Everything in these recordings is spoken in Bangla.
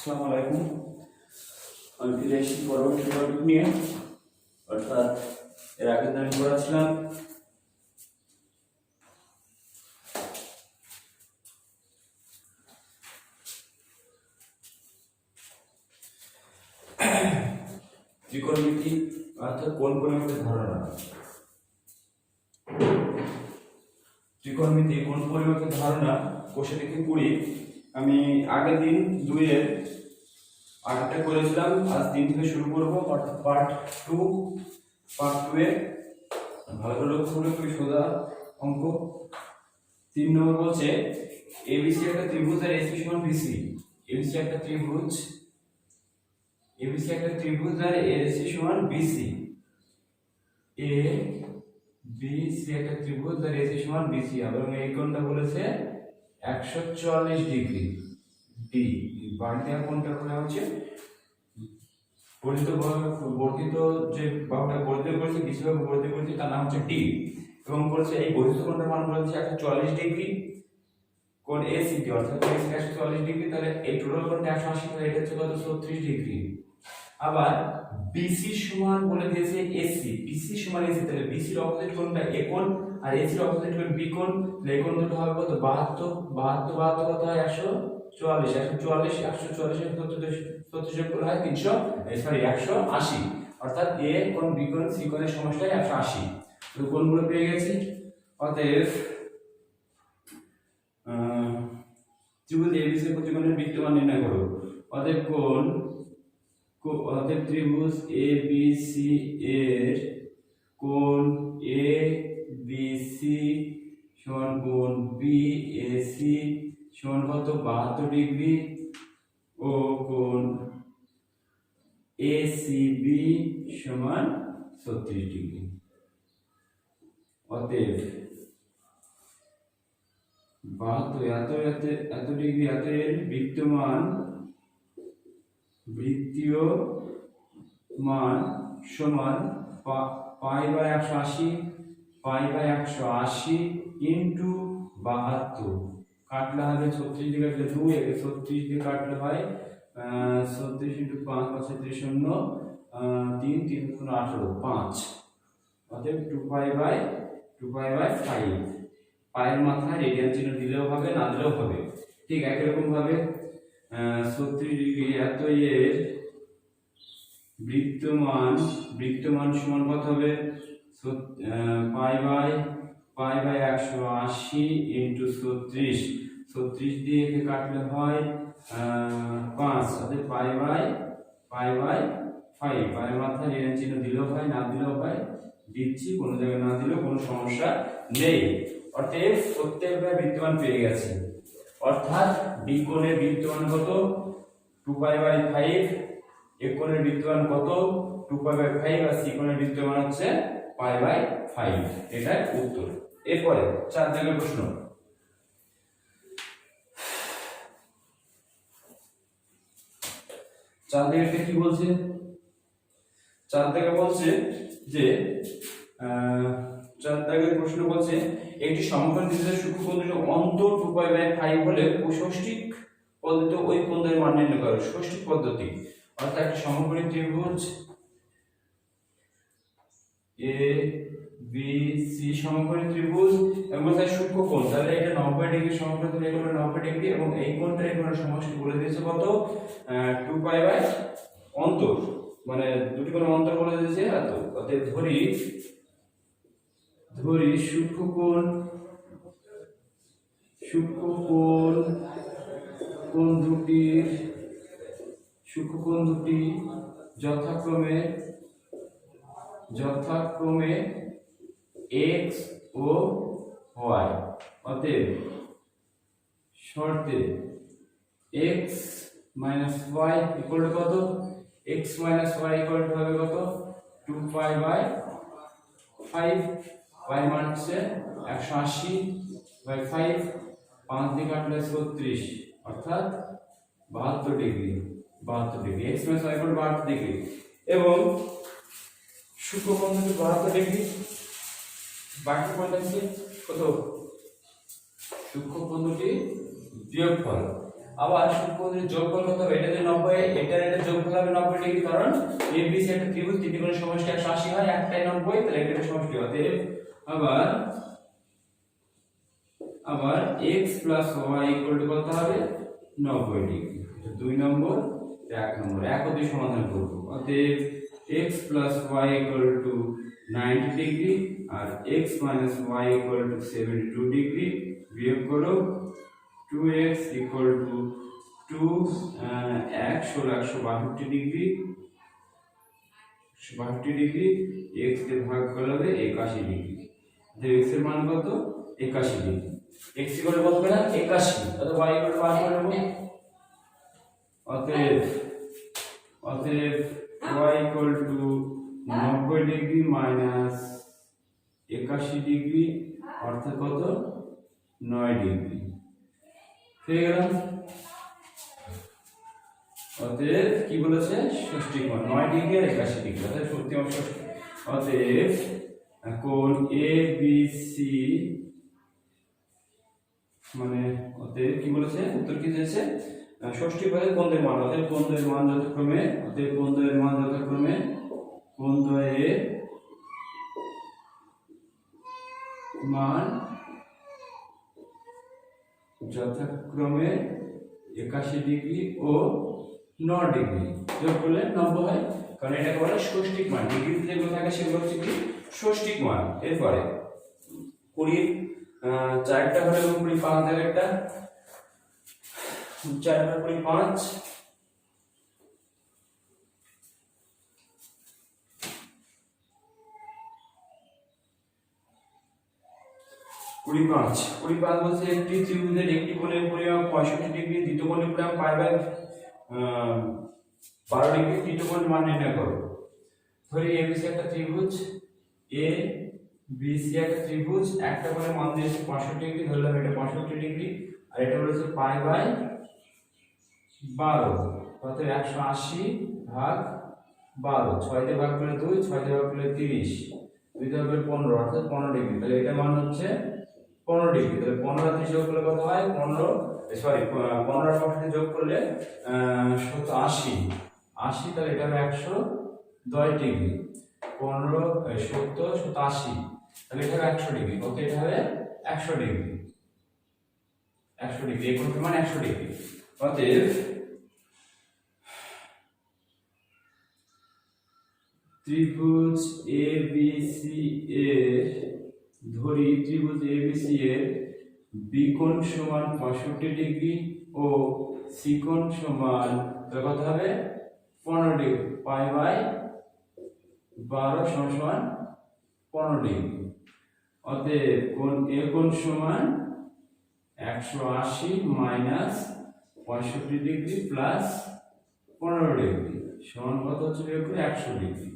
আসসালামু আলাইকুম। আমি ফিরে এসেছি পরবর্তী টপিক নিয়ে, অর্থাৎ এর আগের দিন আমি পড়াচ্ছিলাম ত্রিকোণমিতি অর্থাৎ কোণ পরিমাপের ধারণা। ত্রিকোণমিতি কোণ পরিমাপের ধারণা কোষে থেকে 20 আমি আগের দিন 2 এর আটটা করেছিলাম। আজ 3 থেকে শুরু করব, অর্থাৎ পার্ট 2 এ ভালো করে লক্ষ্য করে খুবই সোজা অঙ্ক। 3 নম্বর বলছে এবিসি একটা ত্রিভুজ আর এসি সমান বিসি। এবিসি একটা ত্রিভুজ আর এসি সমান বিসি। এ বিসি একটা ত্রিভুজ আর এসি সমান বিসি, এবং এই কোণটা বলেছে 144 ডিগ্রি। ডি বাড়িতে কোণটা করা হচ্ছে বর্ধিত যে বাহুটা বর্ধিত করেছে, বিসি বাহু বর্ধিত করেছে, তার নাম হচ্ছে ডি, এবং বলেছে এই বর্ধিত কোণটার মান বলেছে 144 ডিগ্রি। কোণ এসিটি অর্থাৎ এসি 144 ডিগ্রি, তাহলে এই টোটাল কোণটা 180, তাহলে এটা হচ্ছে কত 36 ডিগ্রি। আবার বিসি সমান বলে দিয়েছে এসি, বিসি সমান এসি, তাহলে বিসির অপোজিট কোণটা এ কোণ আর এসির অপোজিট কোণ বি কোণ, তাহলে এই কোণ দুটো হবে কত 72 কত হয় 144 যোগ করলে হয় 180, অর্থাৎ এ কোণ বি কোণ সি কোণের সমষ্টিই 180। তো কোণগুলো পেয়ে গেছি। অতএব ত্রিভুজ এবিসি প্রতিকোণের বিদ্যমান নির্ণয় করো। অতএব ত্রিভুজ এবিসি এর কোণ এ বিসি সমান কোণ বিএসি সমান কত 72 ডিগ্রি, ও কোণ এসিবি সমান 36 ডিগ্রি। অতএব 72 এত ডিগ্রি, এত এর বৃত্তীয় মান সমান পাই বাই 180 ইন্টু 72, কাটলে হবে 36 দিয়ে কাটলে 2, 36 দিয়ে কাটলে হয় 36 ইন্টু 5 35 শূন্য 3 3 18 5। অতএব 2 পাই বাই 5। পায়ের মাথায় রেডিয়ান চিহ্ন দিলেও হবে, না দিলেও হবে। ঠিক একই রকম ভাবে 36 ডিগ্রি এত এর বৃত্তমান সমান কত হবে পাই বাই 180 ইন্টু 36 দিয়ে একে কাটলে হয় 5, অর্থাৎ পাই বাই 5। পায়ের মাথায় রেডিয়ান চিহ্ন দিলেও হয়, না দিলেও হয়, দিচ্ছি, কোনো জায়গায় না দিলেও কোনো সমস্যা নেই। অর্থাৎ প্রত্যেকবার বৃত্তমান পেয়ে গেছি। অর্থাৎ বি কোণের বৃত্তমান কত 2 পাই বাই 5, এ কোণের বৃত্তমান কত 2 পাই বাই 5, আর সি কোণের বৃত্তমান হচ্ছে পাই বাই 5। এটাই উত্তর। এরপরে 4 দাগের প্রশ্ন। 4 দাগেরটা কি বলছে? 4 দাগে বলছে যে 4 দাগের প্রশ্ন বলছে একটি সমকোণ ত্রিভুজের সূক্ষ্মকোণ দুটো অন্তর 2 পাই বাই 5 হলে ষষ্ঠিক পদ্ধতিতে ওই কোণের মান নির্ণয় করো। ষষ্ঠিক পদ্ধতি অর্থাৎ একটা সমকোণী ত্রিভুজ এ বি সি সমকোণী ত্রিভুজ এবং তার সূক্ষ্মকোণ, তাহলে এটা 90 ডিগ্রি সমকোণ, তাহলে এটা 90 ডিগ্রি, এবং এই কোণটা এই কোণের সমষ্টি বলে দিয়েছে কত 2 পাই বাই অন্তর, মানে দুটি কোণের অন্তর বলে দিয়েছে এত। অতএব ধরি সূক্ষ্মকোণ দুটি যথাক্রমে x ও y। অতএব শর্তে x - y ইকুয়াল টু কত, x - y ইকুয়াল টু হবে কত 2 পাই বাই 5। y মান হচ্ছে 180 বাই 5, 5 দিয়ে কাটলে 36, অর্থাৎ 72 degree. x - y equal to 72 degree, এবং সূক্ষ্মকোণ হচ্ছে 72 ডিগ্রি। বাকি কোণটা হচ্ছে কত সূক্ষ্মকোণ দুটি বিয়োগফল, আবার সূক্ষ্মদের যোগফল কত হবে, এটা যে 90, এটা যোগফল হবে 90 ডিগ্রি, কারণ এবিসি একটা ত্রিভুজ, তিনটি কোণের সমষ্টি 180 হয়, একটাই 90, তাহলে এটা সমষ্টি হবে। আবার x plus y equal to কত হবে, 90 ডিগ্রি। 2 নম্বর, 1 নম্বর, এক ও 2 সমাধান করব। অতএব x plus y equal to 90 degree আর x minus y equal to 72 degree, বিয়োগ করো 2x equal to 2 162 degree, 62 degree, x কে ভাগ করলে 81 ডিগ্রি। তাহলে x এর মান কত, 81 ডিগ্রি। x equal কত পেলাম, 81, অতএব y equal বার করে নেব। অতএব y equal to 90 degree minus 81 degree অর্থাৎ কত, 9 ডিগ্রি পেয়ে গেলাম। অতএব কি বলেছে, ষষ্ঠী কোণ 9 ডিগ্রি আর 81 ডিগ্রি, অর্থাৎ সত্যি অংশ। অতএব কোণ এ বি সি মানে, অতএব কি বলেছে, উত্তর কি দিয়েছে, ষষ্ঠী পদের কোণের মান, অতএব কোণের মান যথাক্রমে, অতএব কোণের মান যথাক্রমে, কোণের মান যথাক্রমে 81 ডিগ্রি ও 9 ডিগ্রি, যোগ করলে 90 হয়, কারণ এটাকে বলে ষষ্ঠিক মান। ডিগ্রিতে যেগুলো থাকে সেগুলো হচ্ছে কি ষষ্ঠিক মান। এরপরে 20 4টা হলো এবং 25 এর একটা 4 আর 25, 25 বলছে একটি ত্রিভুজের একটি কোণের পরিমাপ 65 ডিগ্রি, দ্বিতীয় কোণের পরিমাপ পাই বাই 12 ডিগ্রি, তৃতীয় কোণের মান নির্ণয় করো। ধরি এবিসি একটা ত্রিভুজ, এ বিসি একটা ত্রিভুজ, একটা কোণের মান দিয়েছে 65 ডিগ্রি, ধরলাম এটা 65 ডিগ্রি, আর এটা হচ্ছে পাই বাই 12, অর্থাৎ 180 ভাগ 12, 6 দিয়ে ভাগ করলে 2, 6 দিয়ে ভাগ করলে 30, 2 দিয়ে ভাগ করলে 15, অর্থাৎ 15 ডিগ্রি। তাহলে এটা মান হচ্ছে 15 ডিগ্রি। তাহলে 15 আর 30 যোগ করলে কত হয়, 15 আর 65 যোগ করলে 80, তাহলে এটা হবে 110 ডিগ্রি। 15 70 80, তাহলে এটা হবে 100 ডিগ্রি। কত, এটা হবে 100 ডিগ্রি, 100 ডিগ্রি, এই কোণের মান 100 ডিগ্রি। অতএব ত্রিভুজ এবিসি এর, ধরি ত্রিভুজ এবিসি এর বি কোণ সমান 65 ডিগ্রি ও সি কোণ সমান কত হবে, 15 ডিগ্রি, পাই বাই 12 সমান 15 ডিগ্রি। অতএব কোণ এ কোণ সমান 180 মাইনাস 65 ডিগ্রি প্লাস 15 ডিগ্রি সমান কত হচ্ছে, 100 ডিগ্রি।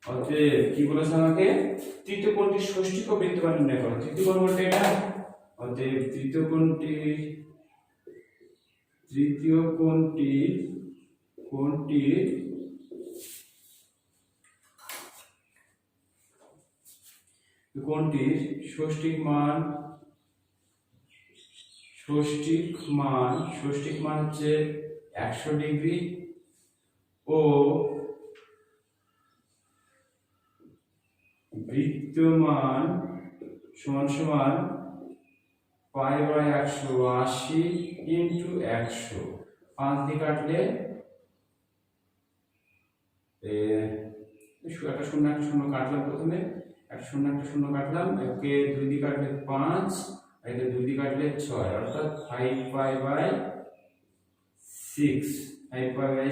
অতএব কি বলেছে আমাকে, তৃতীয় কোণটির ষষ্ঠিক ও বৃত্তমান নির্ণয় করো। তৃতীয় কোণ বলতে এটা, অতএব তৃতীয় কোণটির ষষ্ঠিক মান হচ্ছে 100 ডিগ্রি ও বৃত্তমান সমান পাই বাই 180 ইন্টু 100, 5 দিয়ে কাটলে একটা শূন্য কাটলাম, প্রথমে একটা শূন্য কাটলাম, একে 2 দিয়ে কাটলে 5, একে 2 দিয়ে কাটলে 6, অর্থাৎ 5 পাই বাই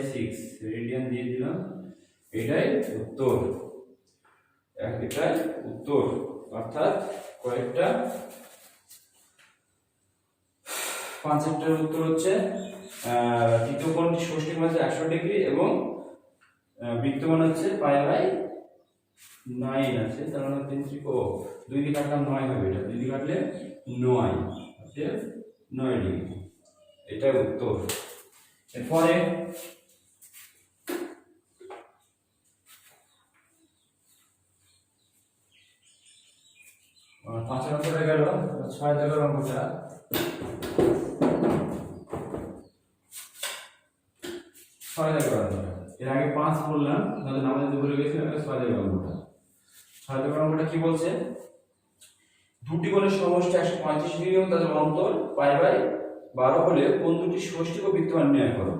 6, রেডিয়ান দিয়ে দিলাম। এটাই উত্তর, অর্থাৎ কয়েকটা 5টার উত্তর হচ্ছে তৃতীয় কোণটি ষষ্ঠিক মান 100 ডিগ্রি এবং বৃত্তমান হচ্ছে পাই বাই 9 আছে, তার মানে 2 দিয়ে কাটলাম 9 হবে, এটা 2 দিয়ে কাটলে 9, অতএব 9 ডিগ্রি, এটাই উত্তর। এরপরে পাঁচের অঙ্কটা গেল, 6 দাগের অঙ্কটা 6 দাগের অঙ্কটা। এর আগে 5 বললাম, তাহলে আমাদের ভুলে গেছিলাম, এটা 6 দাগের অঙ্কটা। 6 দাগের অঙ্কটা কি বলছে? দুটি কোণের সমষ্টি 135 ডিগ্রি এবং তাদের অন্তর π/12 হলে কোণ দুটি ষষ্ঠিক ও বৃত্তমান নির্ণয় করো।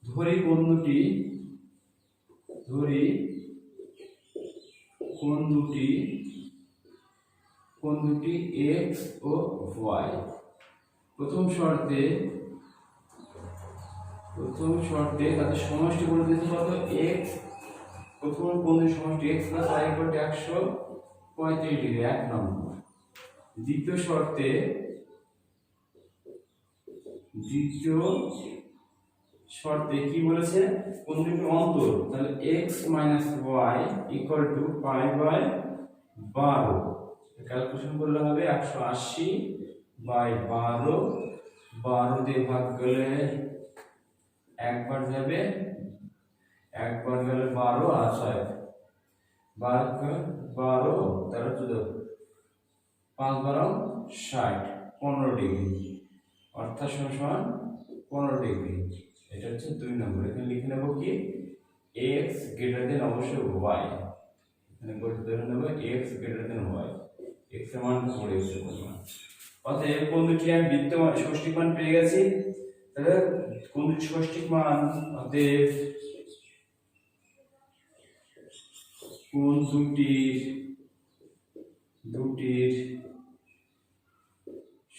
ধরি কোণ দুটি x ও y। প্রথম শর্তে তাদের সমষ্টি বলে দিয়েছে কত? x। প্রথম কোণ দুটির সমষ্টি x + y = 135 ডিগ্রি, 1 নম্বর। দ্বিতীয় শর্তে কি বলেছে? কোণ দুটির অন্তর, তাহলে x - y = π/12। ক্যালকুলেশন করলে হবে 180/12, 12 দিয়ে ভাগ করলে একবার যাবে, একবার গেলে 12 আর 6 12 13 14 5 12 60, 15 ডিগ্রি, অর্থাৎ সমান 15 ডিগ্রি। এটা হচ্ছে 2 নম্বর। এখানে লিখে নেব কি? x > অবশ্যই y। এখানে ধরে নেব x > y। x এর মান পড়ে গেছে পরিমাণ। অতএব কোণ দুটি আমি বিদ্যমান ষষ্ঠিক মান পেয়ে গেছি। তাহলে কোণ দুটি ষষ্ঠিক মান, অতএব কোণ দুটির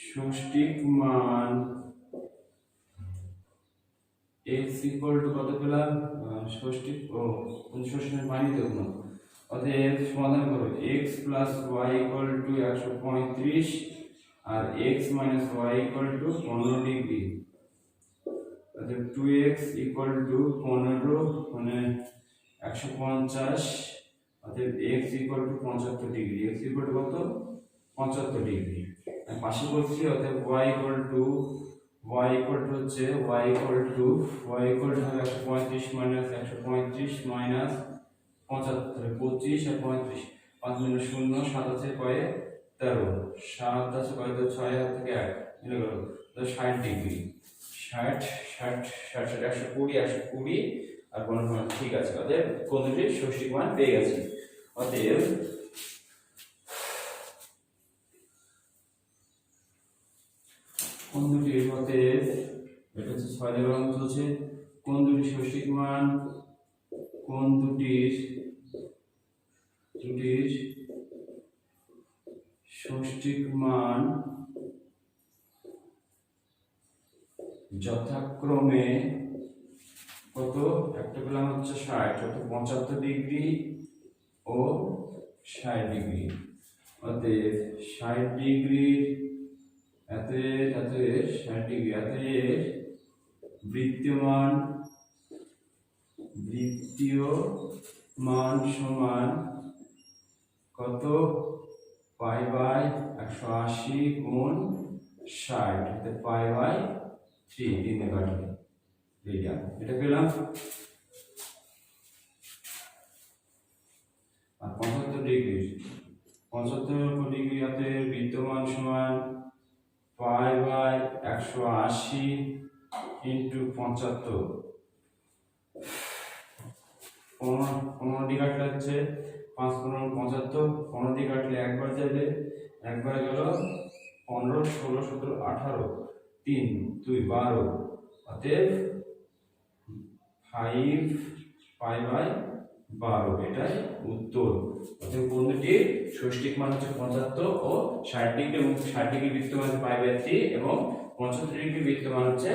ষষ্ঠিক মান x = কত পেলাম? ষষ্ঠিক কোণ ষষ্ঠিক মানই তো না। অতএব সমাধান করো। x + y = 135 আর x - y = 15 ডিগ্রি। অতএব 2x = 15 মানে 150। অতএব x = 75 ডিগ্রি। x = কত? 75 ডিগ্রি। আমি পাশে বলছি। অতএব y = হচ্ছে y = 135 - 135 - 75, 25 আর 35, 5 - 0, 7 আছে কয়ে 13, 7 আছে কয়ে 6 হাত থেকে 1 মিলে গেল 60 ডিগ্রি। 60 120 120 আর 15, ঠিক আছে। অতএব কোণ দুটির ষষ্ঠিক মান পেয়ে গেছি। অতএব কোণ দুটির এটা হচ্ছে 6 দাগের অঙ্ক চলছে। কোণ দুটির ষষ্ঠিক মান, কোণ দুটির ষষ্ঠিক মান যথাক্রমে কত? একটা পেলাম হচ্ছে 60, অর্থাৎ 75 ডিগ্রি ও 60 ডিগ্রি। অতএব 60 ডিগ্রি এত 60 ডিগ্রি বৃত্তীয় মান সমান কত? π/180 গুণ 60, অর্থাৎ π/3 দিনে কাটবে রেডিয়ান। এটা পেলাম। আর 75 ডিগ্রি হাতে বিদ্যমান সমান π/180 × 75। 15 দিয়ে কাটলে হচ্ছে 5 × 75, 15 দিয়ে কাটলে একবার যাবে, একবার গেল 15 16 17 18, 3 2 12। অতএব 5π/12 এটাই উত্তর। অতএব কোণ দুটির ষষ্ঠিক মান হচ্ছে 75 ও 60 ডিগ্রি, এবং 60 ডিগ্রি বৃত্ত মান π/3 এবং 75 ডিগ্রি বৃত্ত মান হচ্ছে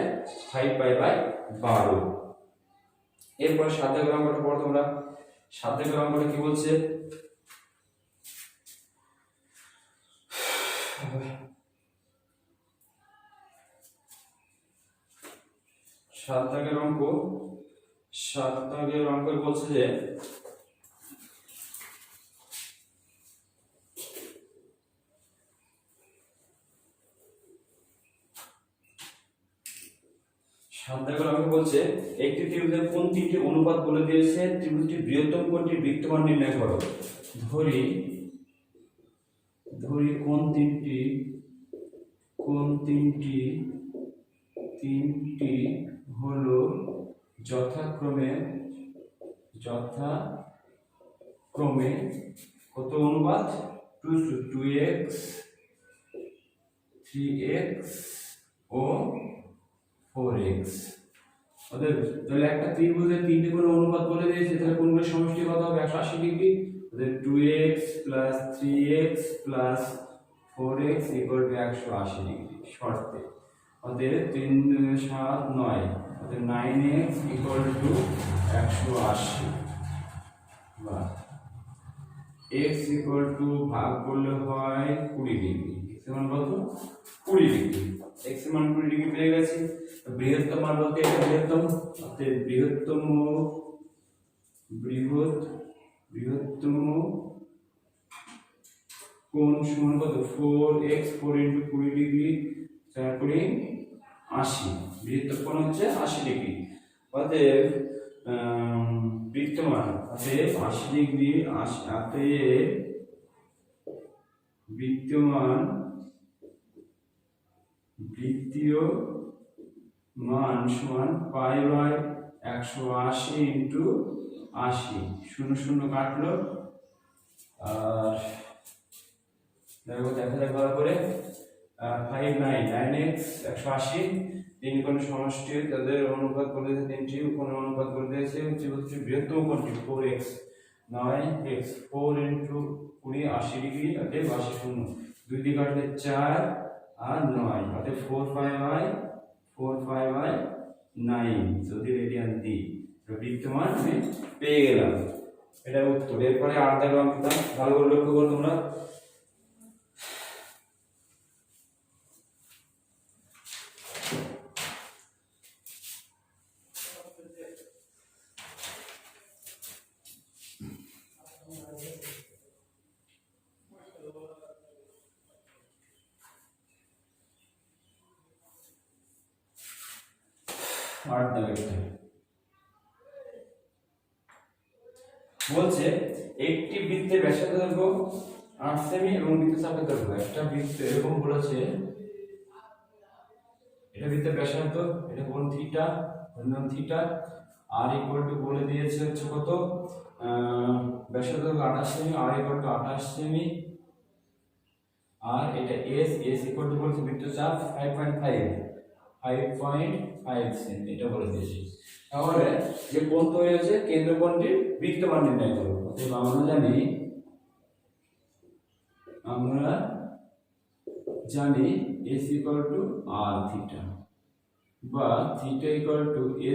5π/12। এরপর 7 দাগের অঙ্কটা পড়ো তোমরা। 7 দাগের অঙ্কটা কি বলছে? 7 দাগের অঙ্ক বলছে যে একটি ত্রিভুজের কোন তিনটি অনুপাত বলে দিয়েছে, ত্রিভুজটির বৃহত্তম কোণটির বৃত্তমান নির্ণয় করো। ধরি কোন তিনটি হলো যথাক্রমে কত অনুপাত 2x 3x ও 4x। অতএব তাহলে একটা ত্রিভুজের তিনটে করে অনুপাত বলে দিয়েছে, তাহলে কোনগুলোর সমষ্টি কত হবে 180 ডিগ্রি। অতএব 2x 3x 4x = 180 ডিগ্রি শর্তে। অতএব 3 7 9, অতএব 9x = 180 বা x = ভাগ করলে হয় 20 ডিগ্রি। x এর মান কত 20 ডিগ্রি। x এর মান 20 ডিগ্রি পেয়ে গেছি। বৃহত্তম মান বলতে এটা বৃহত্তম, অতএব বৃহত্তম কোণ সমান কত 4x 4 * 20 ডিগ্রি 4 × 80। বৃহত্তম কোণ হচ্ছে 80 ডিগ্রি। অতএব বৃত্তমান, অতএব 80 ডিগ্রি, অতএব বৃত্তীয় মান সমান π/180 × 80। 0 0 কাটলো, আর দেখো দেখা যাক ভালো করে। 5 9 9x 180, তিন কোণের সমষ্টি, তাদের অনুপাত করে দিয়েছে, তিনটি কোণের অনুপাত করে দিয়েছে হচ্ছে বৃহত্তম কোণটি 4x 9x 4 × 20 80 ডিগ্রি, অতএব 80 0 দুই দিকে কাটলে 4 আর 9, অতএব 4 5/9 যদি রেডিয়ান দিই, বৃত্তমান আমি পেয়ে গেলাম। এটা উত্তর। এরপরে 8 দাগের অঙ্কটা ভালো করে লক্ষ্য করো তোমরা। বলছে একটি বৃত্তের ব্যাসার্ধ দৈর্ঘ্য 8 সেমি এবং বৃত্তচাপের দৈর্ঘ্য, একটা বৃত্ত এরকম বলেছে, এটা বৃত্তের ব্যাসার্ধ, এটা কোণ থিটা, ধরলাম থিটা, আর বলে দিয়েছে হচ্ছে কত ব্যাসার্ধ 28 সেমি, আর 28 সেমি, আর এটা s বলছে বৃত্তচাপ 5.5 সেমি, এটা বলে দিয়েছে। তাহলে যে কোণ তৈরি হয়েছে কেন্দ্রকোণটির বৃত্তমান নির্ণয় করব। অতএব আমরা জানি s = r থিটা বা থিটা =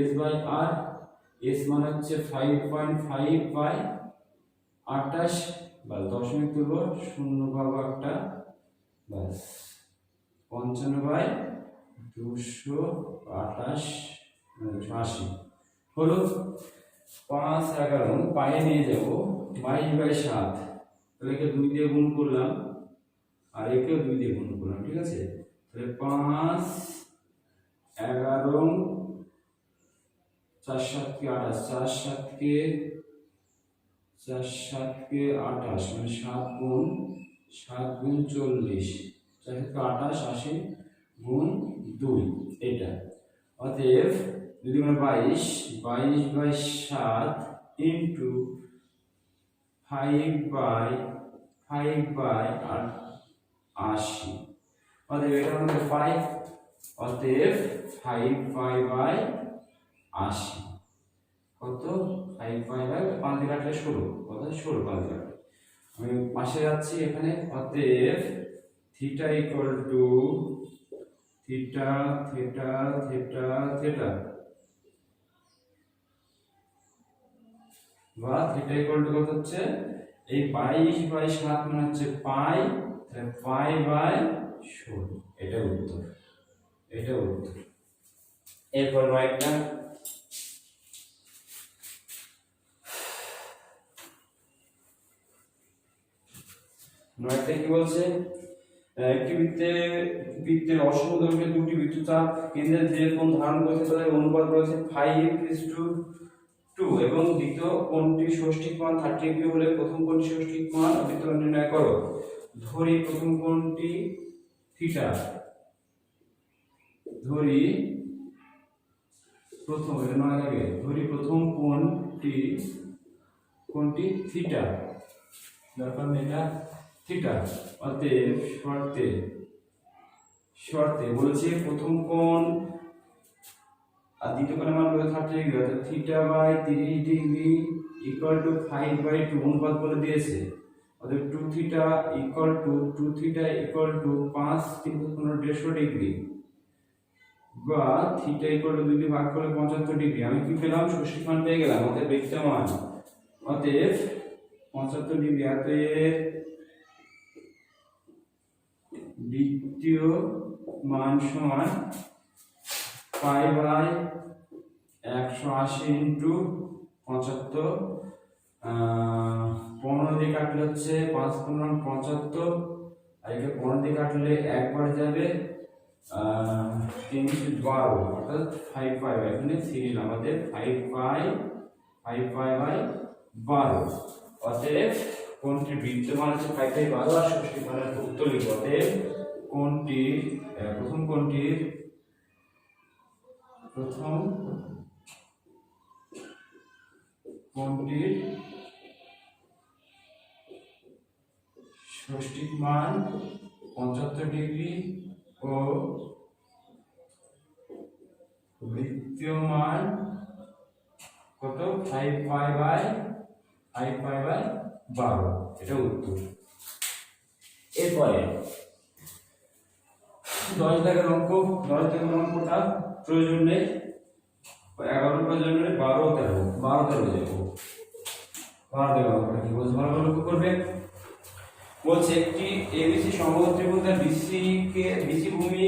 s/r। s মানে হচ্ছে 5.5/28, বা দশমিক তুলব 0 পাবো একটা, বাস 55/228 হলো। 5 11 পায়ে নিয়ে যাব 22/7, তাহলে একে 2 দিয়ে গুণ করলাম আর একেও 2 দিয়ে গুণ করলাম, ঠিক আছে। তাহলে 5 11 4 7 কে 28, 4 7 কে 28, মানে 7 গুণ 40, 4 7 কে 28 80 গুণ 2 এটা। অতএব যদি আমরা 22/7 ইনটু 5/80, অতএব এটা আমাদের 5, অতএব 5/80 কত 5/5 দিয়ে কাটলে 16, কত 16 5 দিয়ে কাটলে। আমি পাশে যাচ্ছি এখানে, অতএব theta theta theta theta theta বা থিটা কত হচ্ছে এই 22/7 মানে হচ্ছে পাই, তাহলে π/16, এটা উত্তর। এরপর রাইটটা কি বলছে, একটি বৃত্তের অসম দৈর্ঘ্যের দুটি বৃত্তচাপ কেন্দ্রের যে কোণ ধারণ করেছে তাদের অনুপাত রয়েছে 5:2 এবং দ্বিতীয় কোণটি ষষ্ঠিক মান 30 ডিগ্রি হলে প্রথম কোণটি ষষ্ঠিক মান বৃত্তমান নির্ণয় করো। ধরি প্রথম কোণটি থিটা, ধরি প্রথম এটা নয় লাগে ধরি প্রথম কোণটি থিটা, দরকার নেই এটা থিটা। অতএব শর্তে বলেছে প্রথম কোণ আর দ্বিতীয় কোণের মান কত 30 ডিগ্রি, অর্থাৎ theta by 30 degree equal to 5/2 অনুপাত বলে দিয়েছে। অতএব 2 থিটা ইকুয়াল টু 5 3 15 150 ডিগ্রি বা থিটা ইকুয়াল টু 2 দিয়ে ভাগ করলে 75 ডিগ্রি। আমি কি পেলাম? ষষ্ঠীর মান পেয়ে গেলাম, অতএব বৃত্তের মান অতএব 75 ডিগ্রি। অতএব দ্বিতীয় মান সমান পাই বাই 180 ইন্টু 75, 15 দিয়ে কাটলে হচ্ছে 5 15 75, আর একে 15 দিয়ে কাটলে একবার যাবে 312, অর্থাৎ 5 পাই এখানে সিরিয়াল আমাদের 5 পাই বাই 12। অতএব কোণটির বৃত্তমান হচ্ছে 5 বাই 12 আর ষষ্ঠী মানের উত্তর লিখব। অতএব প্রথম কোণটির ষষ্ঠী মান 75 ডিগ্রি ও বৃত্তীয় মান কত 5 পাই বাই 12, এটা উত্তর। এরপরে 10 দাগের অঙ্কটা প্রয়োজন নেই, 11 প্রয়োজন নেই, 12 13 যাবো। 12 দাগের অঙ্কটা কি বলছে ভালো করে লক্ষ্য করবে। বলছে একটি এবিসি সমবাহু ত্রিভুজ তার বিসি ভূমিকে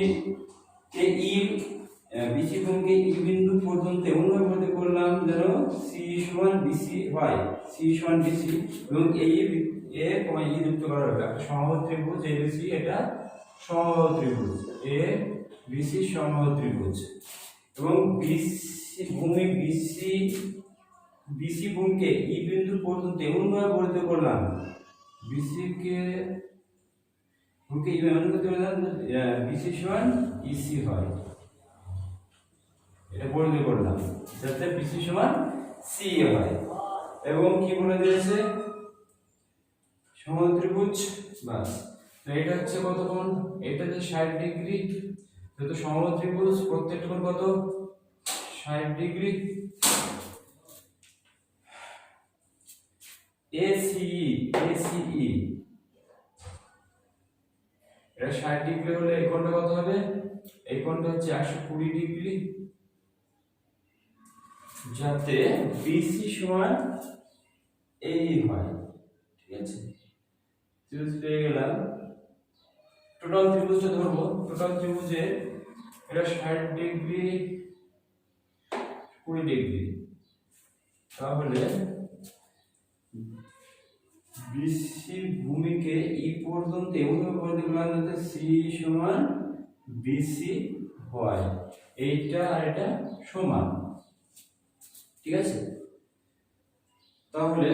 ই বিন্দু পর্যন্ত এমনভাবে প্রতি করলাম যেন সি সমান বিসি হয়, এবং এই এ কমা ই যুক্ত করা হবে। একটা সমবাহু ত্রিভুজ এবিসি, এটা সমবাহু ত্রিভুজ এ বিসি সমবাহু ত্রিভুজ, এবং বিসি ভূমিকে ই বিন্দু পর্যন্ত এমনভাবে পরিচিত করলাম বিসি সমান ইসি হয়, এটা পরিচিত করলাম যাতে বিসি সমান সি হয়। এবং কি বলে দিয়েছে সমবাহু ত্রিভুজ, বাস। তো এটা হচ্ছে কত কোণ? এটা যে 60 ডিগ্রি, যেহেতু সমবাহু ত্রিভুজ প্রত্যেকটা কোণ কত 60 ডিগ্রি। ACE এটা 60 ডিগ্রি হলে এই কোণটা কত হবে? এই কোণটা হচ্ছে 120 ডিগ্রি, যাতে BC সমান এই হয়। ঠিক আছে, ত্রিভুজ পেয়ে গেলাম। টোটাল ত্রিভুজটা ধরবো, টোটাল ত্রিভুজে এটা 60 ডিগ্রি 20 ডিগ্রি, তাহলে বিসি ভূমিকে ই পর্যন্ত এমনভাবে পরিচিত করলাম যাতে সি সমান বিসি হয়, এইটা আর এটা সমান। ঠিক আছে, তাহলে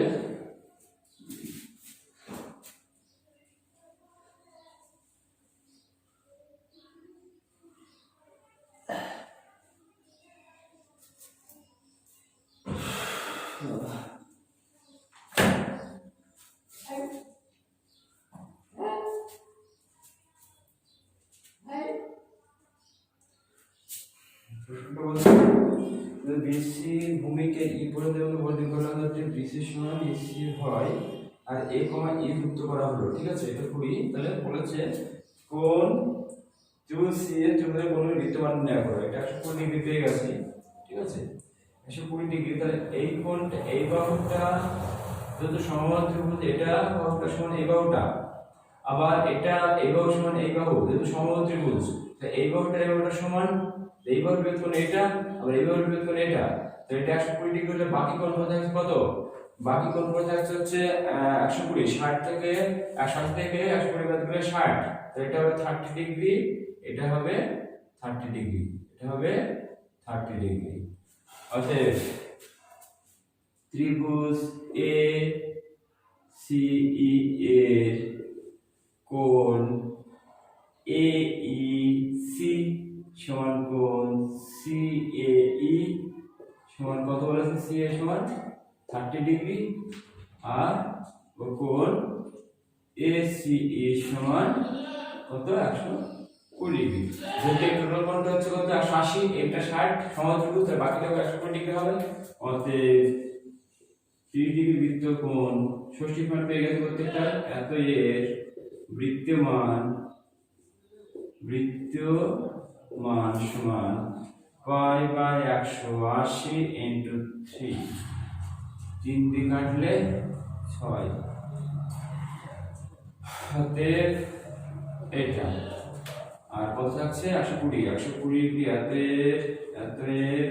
বিসি ভূমিকে ই পর্যন্ত পরিচিত করলাম যাতে বিসি সমান ইসি হয়, আর এ কমা ই যুক্ত করা হলো। ঠিক আছে, এটা করি। তাহলে বলেছে কোণ সি এর ত্রিভুজের কোণের বৃত্তমান নির্ণয় করো। এটা 120 ডিগ্রি পেয়ে গেছি। ঠিক আছে, 120 ডিগ্রি। তাহলে এই কোণটা, এই বাহুটা যেহেতু সমবাহু ত্রিভুজ, এটা বাহুটা সমান এই বাহুটা, আবার এটা এই বাহু সমান এই বাহু, যেহেতু সমবাহু ত্রিভুজ, তাহলে এই বাহুটা সমান, এই বাহুর বিয়োগ কোণ এটা, আবার এই বাহুর বিয়োগ কোণ এটা। তো এটা 120 ডিগ্রি হলে বাকি কোণ পড়ে থাকছে কত? বাকি কোণ পড়ে থাকছে হচ্ছে 120। 60 থেকে 120 বাদ দিলে 60, তো এটা হবে 30 ডিগ্রি, এটা হবে 30 ডিগ্রি, এটা হবে 30 ডিগ্রি। অতএব ত্রিভুজ এ সি ই এর কোণ AEC সমান কোণ CAE সিএ সমান 30 ডিগ্রি আর কোণ এসিই সমান কত 120 ডিগ্রি। যেহেতু টোটাল কোণটা হচ্ছে কত 180, এটা 60 সমান্তরাল, তাহলে বাকিটা 120 ডিগ্রি হবে। অতএব 30 ডিগ্রি বৃত্ত কোণ ষষ্ঠী মান পেয়ে গেছে প্রত্যেকটা। এত এর বৃত্তমান সমান পাই বাই 180 ইন্টু 3, 3 দিয়ে কাটলে 6, অতএব এটা আর কত থাকছে 120 কি এত এর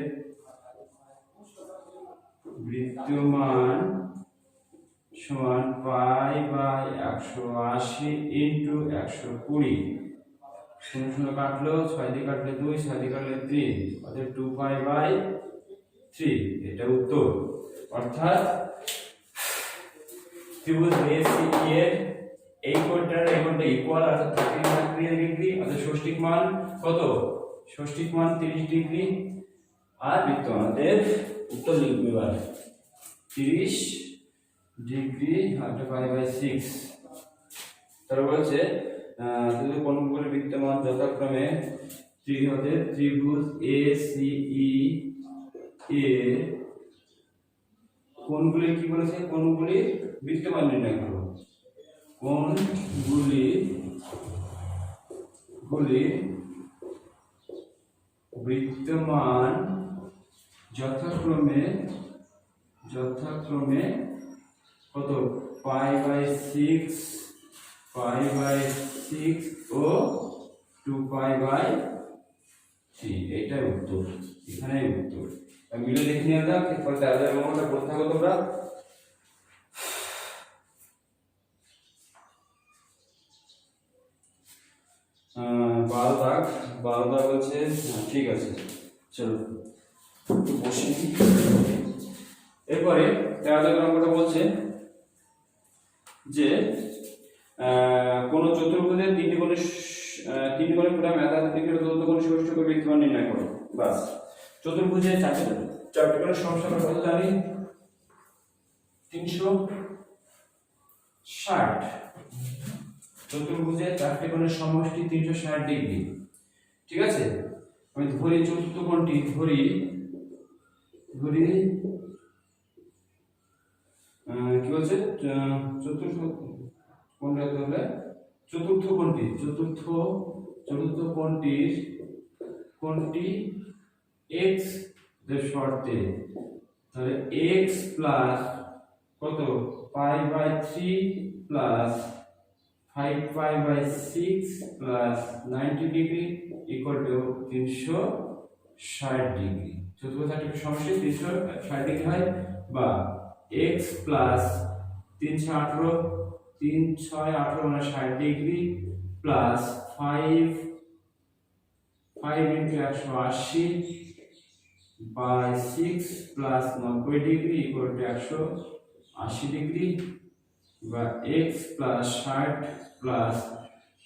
বৃত্তমান সমান পাই বাই 180 ইন্টু 120, 0 কাটলো, 6 দিয়ে কাটলে 2, 6 দিয়ে কাটলে 3, অর্থাৎ 2 পাই বাই 3। এটা উত্তর। অর্থাৎ ত্রিভুজ এসিই এর এই কোণটার এই কোণটা ইকুয়াল, অর্থাৎ 30 ডিগ্রি, অর্থাৎ ষষ্ঠিক মান কত? ষষ্ঠিক মান 30 ডিগ্রি আর বৃত্তমানের উত্তর লিখবে এবার 30 ডিগ্রি আর পাই বাই 6। তারপর বলছে কোণগুলোর বৃত্তমান যথাক্রমে ত্রিভুজ এসিই এর কোণগুলি কি বলেছে? কোণগুলির বৃত্তমান নির্ণয় করো। কোণগুলির বৃত্তমান যথাক্রমে কত? পাই বাই 6 ও 2 পাই বাই 3। এটাই উত্তর, এখানেই উত্তর। মিলে লিখে নিয়ে দাও, এরপর দাদা এবং ওটা পড়তে থাকো তোমরা। বারো দাগ হচ্ছে, ঠিক আছে চলো একটু বসি। এরপরে 13 নম্বরটা বলছে যে কোন চতুর্ভুজের তিনটি কোণের পুরা ম্যাথামেটিক্যাল চতুর্থ কোণ ষষ্ঠ কোণ বৃত্তমান নির্ণয় করো। বাস, চতুর্ভুজের চারটি কোণের সমস্যা আমরা কত জানি? 360। চতুর্ভুজের চারটি কোণের সমষ্টি 360 ডিগ্রি। ঠিক আছে, আমি ধরি চতুর্থ কোণটি, ধরি কি বলছে? চতুর্থ কোণটা হলে চতুর্থ কোণটি x এর শর্তে, তাহলে x প্লাস কত pi by 3 plus 5 pi by 6 plus 90 degree equal two 360 degree. চতুর্থাংশ সমষ্টি 360 ডিগ্রি হয়, বা x প্লাস 318 মানে 60 degree plus 5 into 180 by 6 plus 90 degree equal to 180 degree, বা x প্লাস 60 প্লাস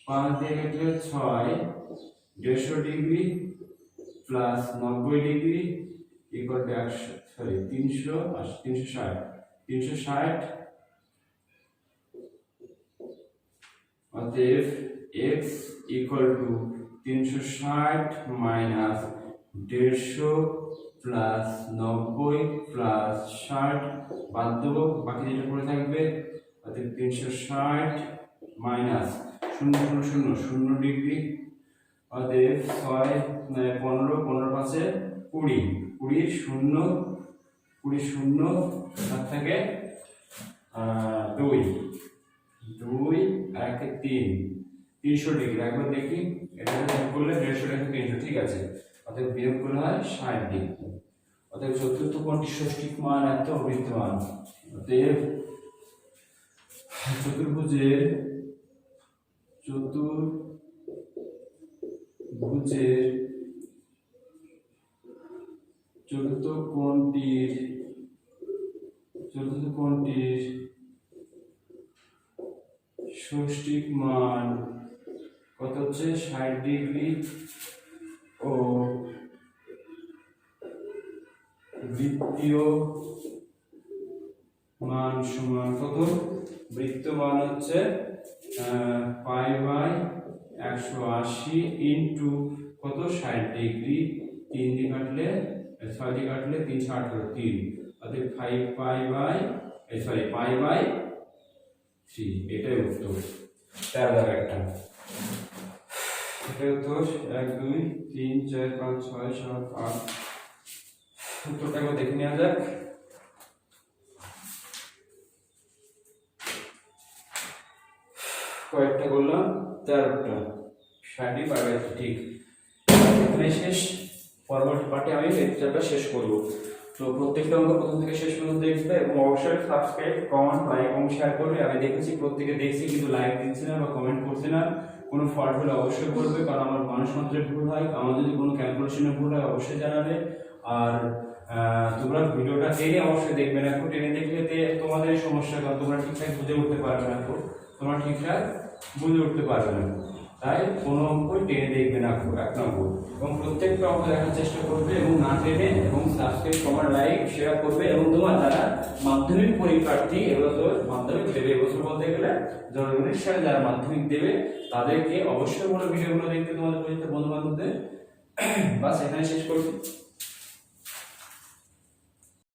5 দিয়ে কাটলে 6 150 degree plus 90 degree equal two 360। অতএব x ইকুয়াল টু 360 মাইনাস 150 প্লাস 90 প্লাস 60 বাদ দেবো, বাকি যেটা পড়ে থাকবে। অতএব 360 মাইনাস 0 ডিগ্রি, অতএব 6 15 পাঁচে 20, 20 0 তার থেকে 2 আর 3, 300 ডিগ্রি। একবার দেখি এটা যোগ করলে 150 থেকে 300, ঠিক আছে। অতএব বিয়োগ করলে হয় 60 ডিগ্রি। অতএব চতুর্থ কোণটি ষষ্ঠিক মান এত, বৃত্তমান। অতএব চতুর্ভুজের চতুর্থ কোণটির ষষ্ঠিক মান কত হচ্ছে? 60 ডিগ্রি ও বৃত্ত বৃত্তীয় মান সমান কত? বৃত্ত মান হচ্ছে পাই বাই 180 ইন্টু কত? 60 ডিগ্রি। 3 দিয়ে কাটলে 6 দিয়ে কাটলে 3 6 18 3, অর্থাৎ 5 পাই বাই পাই বাই 3। এটাই উত্তর 13 একটা। এটা উত্তর 1 2 3 4 5 6 7 8। উত্তরটাকে দেখে নেওয়া যাক। কয়েকটা করলাম? 13টা। 60 পাই বাই 3 ঠিক। এখানে শেষ। পরবর্তী পার্টে আমি লেকচারটা শেষ করব। তো প্রত্যেকটা অঙ্ক প্রথম থেকে শেষ পর্যন্ত দেখবে এবং অবশ্যই সাবস্ক্রাইব, কমেন্ট, লাইক এবং শেয়ার করবে। আমি দেখেছি প্রত্যেকে দেখছি কিন্তু লাইক দিচ্ছে না বা কমেন্ট করছে না। কোনো ফল্ট হলে অবশ্যই বলবে, কারণ আমার মানুষ মাত্রের ভুল হয়। আমার যদি কোনো ক্যালকুলেশনে ভুল হয় অবশ্যই জানাবে। আর তোমরা ভিডিওটা টেনে অবশ্যই দেখবে না। একটু টেনে দেখলে তোমাদের সমস্যা, কারণ তোমরা ঠিকঠাক বুঝে উঠতে পারবে না। তোমরা ঠিকঠাক বুঝে উঠতে পারবে না, তাই কোনো অঙ্কই টেনে দেখবে না 1 নম্বর। এবং প্রত্যেকটা অঙ্ক দেখার চেষ্টা করবে এবং না টেনে, এবং সাবস্ক্রাইব, কমেন্ট, লাইক, শেয়ার করবে। এবং তোমার যারা মাধ্যমিক পরীক্ষার্থী, এবছর মাধ্যমিক দেবে, এবছর বলতে গেলে 2019 সালে যারা মাধ্যমিক দেবে তাদেরকে অবশ্যই বড় ভিডিওগুলো দেখতে তোমাদের বন্ধু বান্ধবদের। বাস এখানে শেষ করছি।